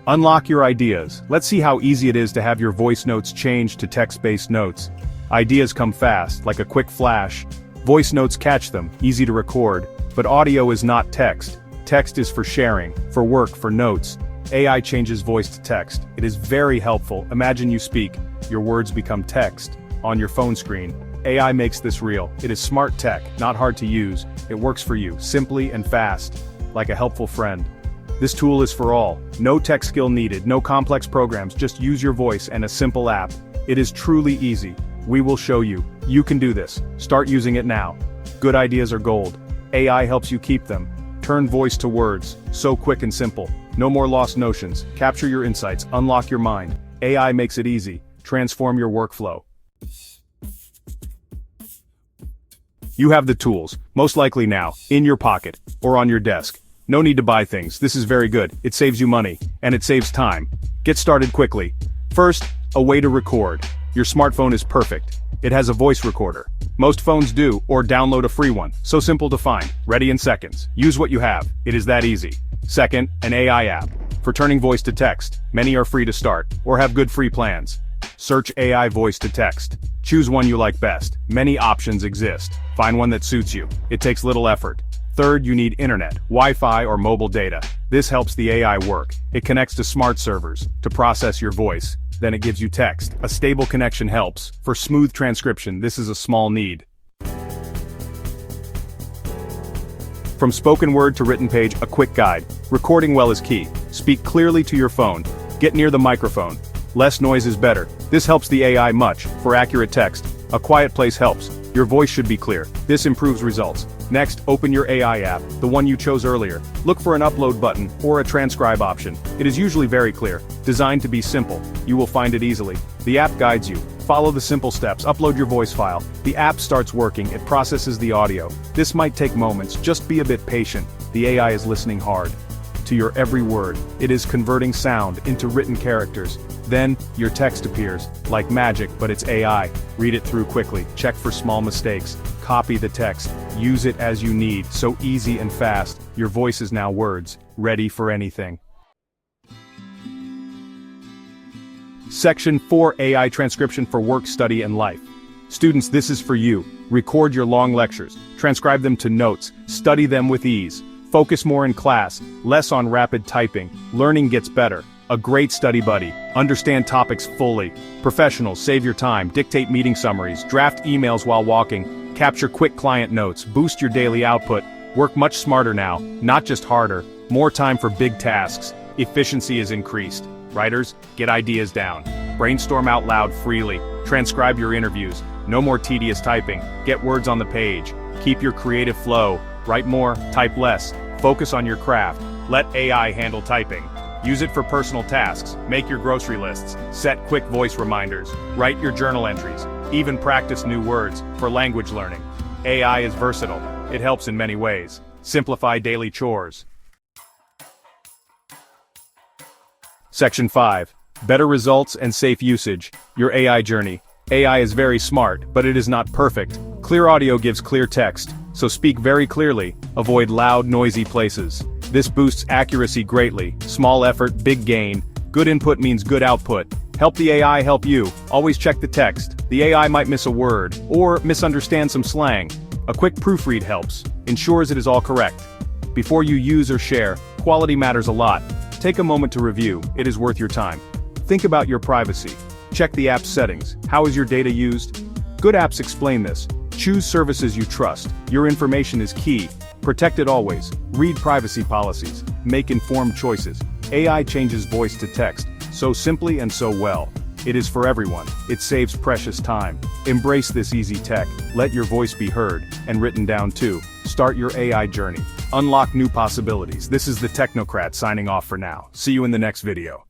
Unlock your ideas. Let's see how easy it is to have your voice notes changed to text-based notes. Ideas come fast, like a quick flash. Voice notes catch them, easy to record, but audio is not text. Text is for sharing, for work, for notes. AI changes voice to text. It is very helpful. Imagine you speak, your words become text on your phone screen. AI makes this real. It is smart tech, not hard to use. It works for you, simply and fast, like a helpful friend. This tool is for all. No tech skill needed, no complex programs, just use your voice and a simple app. It is truly easy. We will show you. You can do this. Start using it now. Good ideas are gold. AI helps you keep them. Turn voice to words. So quick and simple. No more lost notions. Capture your insights. Unlock your mind. AI makes it easy. Transform your workflow. You have the tools, most likely now, in your pocket, or on your desk. No need to buy things. This is very good. It saves you money, and it saves time. Get started quickly. First, a way to record. Your smartphone is perfect. It has a voice recorder. Most phones do, or download a free one. So simple to find. Ready in seconds. Use what you have. It is that easy. Second, an AI app. For turning voice to text. Many are free to start, or have good free plans. Search AI voice to text. Choose one you like best. Many options exist. Find one that suits you. It takes little effort. Third, you need internet, Wi-Fi or mobile data. This helps the AI work. It connects to smart servers to process your voice. Then it gives you text. A stable connection helps. For smooth transcription, this is a small need. From spoken word to written page, a quick guide. Recording well is key. Speak clearly to your phone. Get near the microphone. Less noise is better. This helps the AI much. For accurate text, a quiet place helps. Your voice should be clear. This improves results. Next, open your AI app, the one you chose earlier. Look for an upload button or a transcribe option. It is usually very clear, designed to be simple. You will find it easily. The app guides you. Follow the simple steps. Upload your voice file. The app starts working. It processes the audio. This might take moments. Just be a bit patient. The AI is listening hard to your every word. It is converting sound into written characters. Then, your text appears, like magic, but it's AI. Read it through quickly, check for small mistakes, copy the text, use it as you need, so easy and fast. Your voice is now words, ready for anything. Section 4 AI Transcription for Work, Study, and Life. Students, this is for you. Record your long lectures, transcribe them to notes, study them with ease. Focus more in class, less on rapid typing. Learning gets better. A great study buddy. Understand topics fully. Professionals, save your time. Dictate meeting summaries. Draft emails while walking. Capture quick client notes. Boost your daily output. Work much smarter now, not just harder. More time for big tasks. Efficiency is increased. Writers, get ideas down. Brainstorm out loud freely. Transcribe your interviews. No more tedious typing. Get words on the page. Keep your creative flow. Write more, type less. Focus on your craft. Let AI handle typing. Use it for personal tasks. Make your grocery lists. Set quick voice reminders. Write your journal entries. Even practice new words for language learning. AI is versatile. It helps in many ways. Simplify daily chores. Section 5. Better results and safe usage. Your AI journey. AI is very smart, but it is not perfect. Clear audio gives clear text, so speak very clearly. Avoid loud, noisy places. This boosts accuracy greatly. Small effort, big gain. Good input means good output. Help the AI help you. Always check the text. The AI might miss a word, or misunderstand some slang. A quick proofread helps. Ensures it is all correct. Before you use or share, quality matters a lot. Take a moment to review. It is worth your time. Think about your privacy. Check the app's settings. How is your data used? Good apps explain this. Choose services you trust. Your information is key. Protect it always. Read privacy policies. Make informed choices. AI changes voice to text, so simply and so well. It is for everyone. It saves precious time. Embrace this easy tech. Let your voice be heard, and written down too. Start your AI journey. Unlock new possibilities. This is the Technocrat signing off for now. See you in the next video.